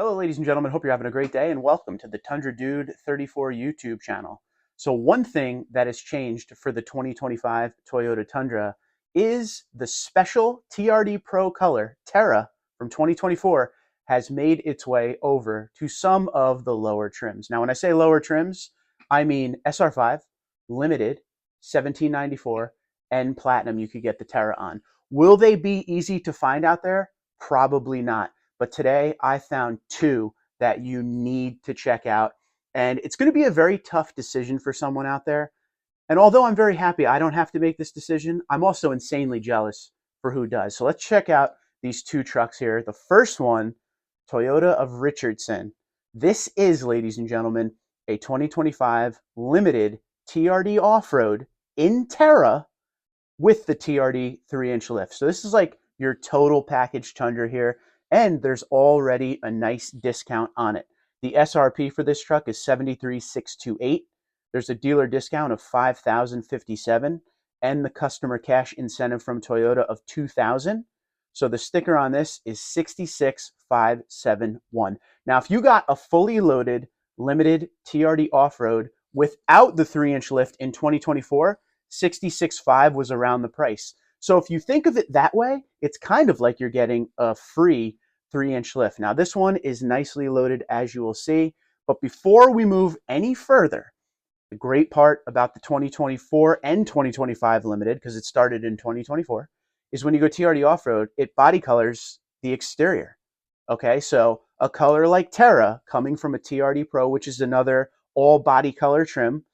Hello, ladies and gentlemen. Hope you're having a great day, and welcome to the Tundra Dude 34 YouTube channel. So one thing that has changed for the 2025 Toyota Tundra is the special TRD Pro color, Terra, from 2024, has made its way over to some of the lower trims. Now, when I say lower trims, I mean SR5, Limited, 1794, and Platinum you could get the Terra on. Will they be easy to find out there? Probably not. But today I found two that you need to check out. And it's going to be a very tough decision for someone out there. And although I'm very happy I don't have to make this decision, I'm also insanely jealous for who does. So let's check out these two trucks here. The first one, Toyota of Richardson. This is, ladies and gentlemen, a 2025 limited TRD off-road in Terra with the TRD 3-inch lift. So this is like your total package Tundra here. And there's already a nice discount on it. The SRP for this truck is $73,628. There's a dealer discount of $5,057 and the customer cash incentive from Toyota of $2,000. So the sticker on this is $66,571. Now, if you got a fully loaded limited TRD off-road without the 3-inch lift in 2024, $66,500 was around the price. So if you think of it that way, it's kind of like you're getting a free 3-inch lift. Now this one is nicely loaded, as you will see. But before we move any further, the great part about the 2024 and 2025 limited, because it started in 2024, is when you go TRD off-road, it body colors the exterior. Okay, so a color like Terra coming from a TRD Pro, which is another all body color trim,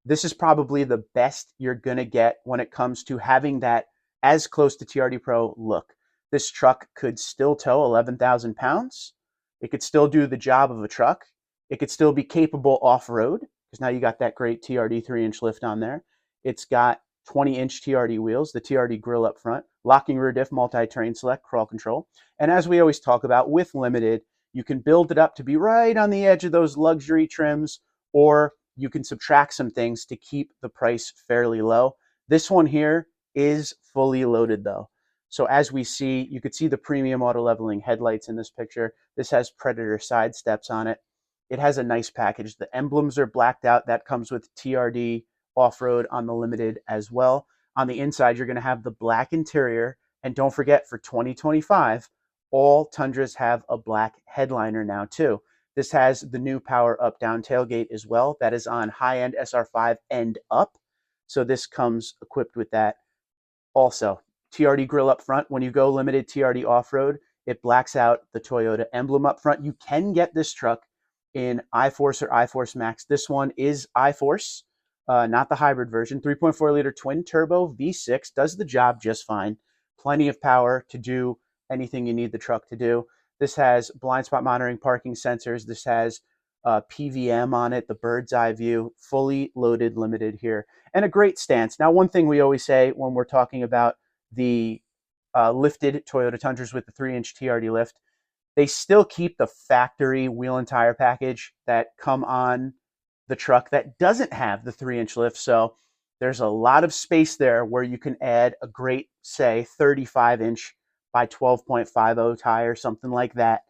this is probably the best you're going to get when it comes to having that as close to TRD Pro look. This truck could still tow 11,000 pounds. It could still do the job of a truck. It could still be capable off-road, because now you got that great TRD 3-inch lift on there. It's got 20-inch TRD wheels, the TRD grille up front, locking rear diff, multi-terrain select, crawl control. And as we always talk about with limited, you can build it up to be right on the edge of those luxury trims, or you can subtract some things to keep the price fairly low. This one here is fully loaded though. So as we see, you could see the premium auto leveling headlights in this picture. This has Predator side steps on it. It has a nice package. The emblems are blacked out. That comes with TRD off-road on the limited as well. On the inside, you're going to have the black interior. And don't forget, for 2025, all Tundras have a black headliner now too. This has the new power up down tailgate as well. That is on high-end SR5 and up. So this comes equipped with that. Also, TRD grille up front. When you go limited TRD off-road, it blacks out the Toyota emblem up front. You can get this truck in iForce or iForce Max. This one is iForce, not the hybrid version. 3.4-liter twin turbo V6 does the job just fine. Plenty of power to do anything you need the truck to do. This has blind spot monitoring, parking sensors. This has PVM on it, the bird's eye view, fully loaded limited here, and a great stance. Now, one thing we always say when we're talking about the lifted Toyota Tundras with the 3-inch TRD lift, they still keep the factory wheel and tire package that come on the truck that doesn't have the 3-inch lift. So there's a lot of space there where you can add a great, say, 35-inch by 12.50 tire, something like that,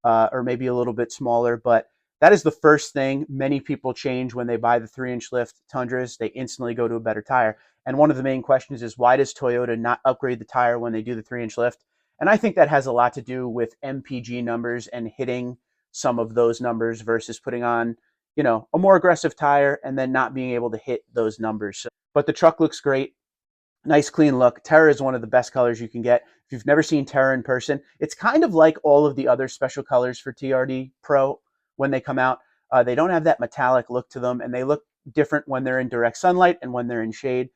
or maybe a little bit smaller. But that is the first thing many people change when they buy the 3-inch lift Tundras. They instantly go to a better tire. And one of the main questions is, why does Toyota not upgrade the tire when they do the 3-inch lift? And I think that has a lot to do with MPG numbers and hitting some of those numbers versus putting on, a more aggressive tire and then not being able to hit those numbers. But the truck looks great. Nice clean look. Terra is one of the best colors you can get. If you've never seen Terra in person, it's kind of like all of the other special colors for TRD Pro when they come out. They don't have that metallic look to them, and they look different when they're in direct sunlight and when they're in shade.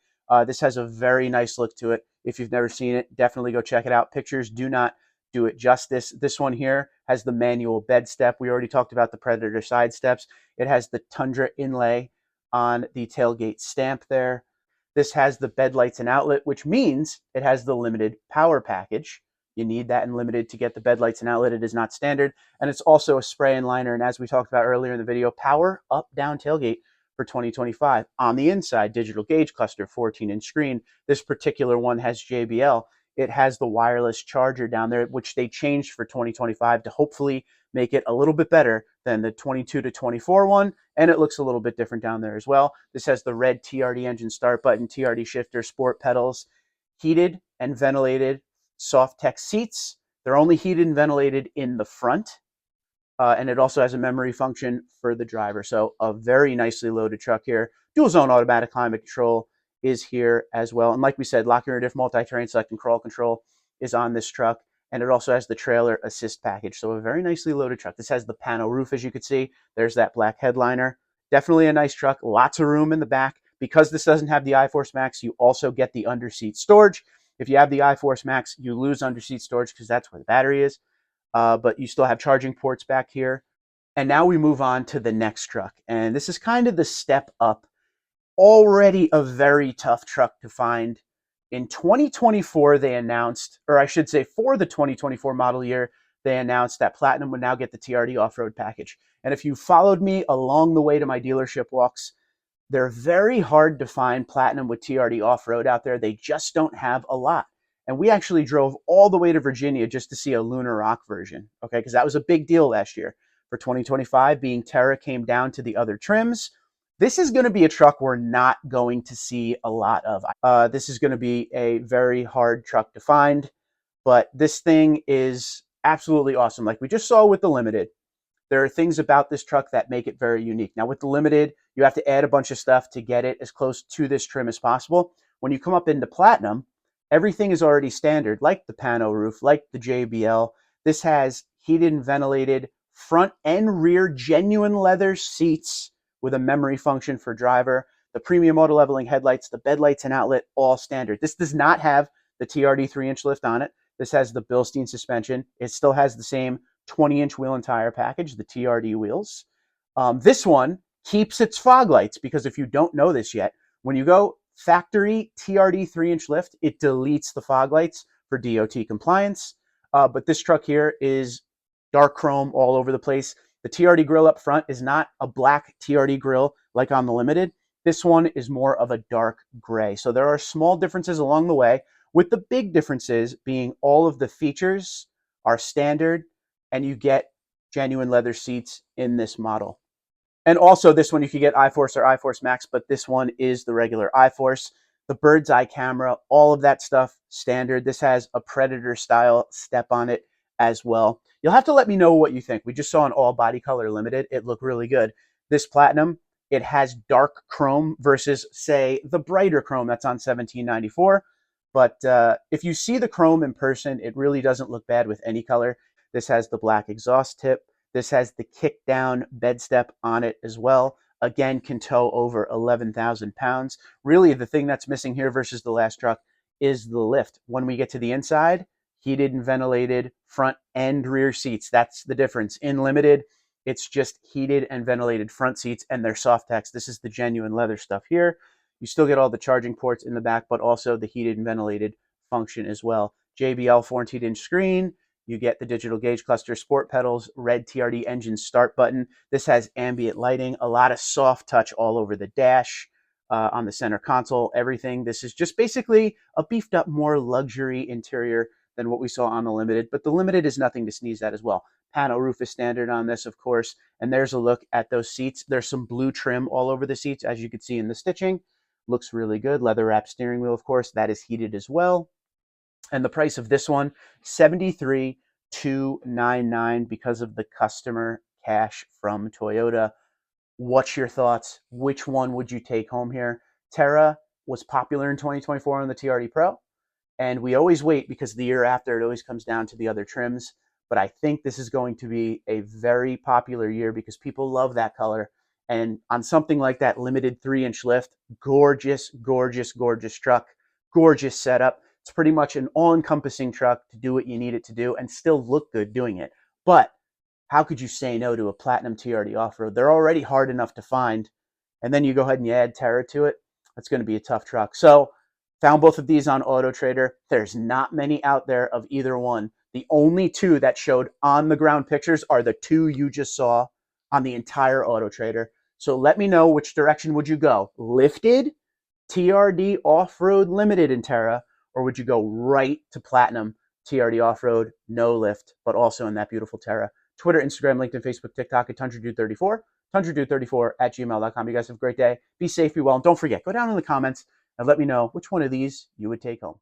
This has a very nice look to it. If you've never seen it, definitely go check it out. Pictures do not do it justice. This one here has the manual bed step. We already talked about the Predator side steps. It has the Tundra inlay on the tailgate stamp there. This has the bed lights and outlet, which means it has the limited power package. You need that in limited to get the bed lights and outlet. It is not standard. And it's also a spray and liner. And as we talked about earlier in the video, power up down tailgate for 2025. On the inside, digital gauge cluster, 14-inch screen. This particular one has JBL. It has the wireless charger down there, which they changed for 2025 to hopefully make it a little bit better than the 22 to 24 one, and it looks a little bit different down there as well. This has the red TRD engine start button, TRD shifter, sport pedals, heated and ventilated soft tech seats. They're only heated and ventilated in the front, and it also has a memory function for the driver. So a very nicely loaded truck here. Dual zone automatic climate control is here as well. And like we said, lock and diff multi-terrain select and crawl control is on this truck. And it also has the trailer assist package. So a very nicely loaded truck. This has the pano roof, as you can see. There's that black headliner. Definitely a nice truck. Lots of room in the back. Because this doesn't have the iForce Max, you also get the underseat storage. If you have the iForce Max, you lose underseat storage because that's where the battery is. But you still have charging ports back here. And now we move on to the next truck. And this is kind of the step up. Already a very tough truck to find. In 2024, they announced, or I should say for the 2024 model year, they announced that Platinum would now get the TRD off-road package. And if you followed me along the way to my dealership walks, they're very hard to find Platinum with TRD off-road out there. They just don't have a lot. And we actually drove all the way to Virginia just to see a Lunar Rock version, okay? Because that was a big deal last year. For 2025, being Terra came down to the other trims. This is going to be a truck we're not going to see a lot of. This is going to be a very hard truck to find, but this thing is absolutely awesome. Like we just saw with the Limited, there are things about this truck that make it very unique. Now with the Limited, you have to add a bunch of stuff to get it as close to this trim as possible. When you come up into Platinum, everything is already standard, like the pano roof, like the JBL. This has heated and ventilated front and rear genuine leather seats with a memory function for driver, the premium auto leveling headlights, the bed lights and outlet, all standard. This does not have the TRD 3-inch lift on it. This has the Bilstein suspension. It still has the same 20-inch wheel and tire package, the TRD wheels. This one keeps its fog lights because if you don't know this yet, when you go factory TRD 3-inch lift, it deletes the fog lights for DOT compliance. But this truck here is dark chrome all over the place. The TRD grill up front is not a black TRD grill like on the Limited. This one is more of a dark gray. So there are small differences along the way, with the big differences being all of the features are standard and you get genuine leather seats in this model. And also this one, you could get iForce or iForce Max, but this one is the regular iForce. The bird's eye camera, all of that stuff, standard. This has a Predator style step on it as well. You'll have to let me know what you think. We just saw an all body color Limited. It looked really good. This Platinum, it has dark chrome versus, say, the brighter chrome that's on 1794. But if you see the chrome in person, it really doesn't look bad with any color. This has the black exhaust tip. This has the kick down bed step on it as well. Again, can tow over 11,000 pounds. Really, the thing that's missing here versus the last truck is the lift. When we get to the inside, heated and ventilated front and rear seats. That's the difference. In Limited, it's just heated and ventilated front seats and they're soft text. This is the genuine leather stuff here. You still get all the charging ports in the back, but also the heated and ventilated function as well. JBL 14-inch screen. You get the digital gauge cluster, sport pedals, red TRD engine start button. This has ambient lighting, a lot of soft touch all over the dash, on the center console, everything. This is just basically a beefed up, more luxury interior than what we saw on the Limited, but the Limited is nothing to sneeze at as well. Pano roof is standard on this, of course, and there's a look at those seats. There's some blue trim all over the seats, as you can see in the stitching. Looks really good. Leather wrap steering wheel, of course, that is heated as well. And the price of this one, $73,299 because of the customer cash from Toyota. What's your thoughts? Which one would you take home here? Terra was popular in 2024 on the TRD Pro, and we always wait because the year after it always comes down to the other trims. But I think this is going to be a very popular year because people love that color. And on something like that Limited 3-inch lift, gorgeous, gorgeous, gorgeous truck, gorgeous setup. It's pretty much an all-encompassing truck to do what you need it to do and still look good doing it. But how could you say no to a Platinum TRD off-road? They're already hard enough to find. And then you go ahead and you add Terra to it. That's going to be a tough truck. So found both of these on Auto Trader. There's not many out there of either one. The only two that showed on the ground pictures are the two you just saw on the entire Auto Trader. So let me know, which direction would you go? Lifted, TRD off-road Limited in Terra, or would you go right to Platinum TRD off-road, no lift, but also in that beautiful Terra? Twitter, Instagram, LinkedIn, Facebook, TikTok at TundraDude34, TundraDude34 at gmail.com. You guys have a great day. Be safe, be well, and don't forget, go down in the comments and let me know which one of these you would take home.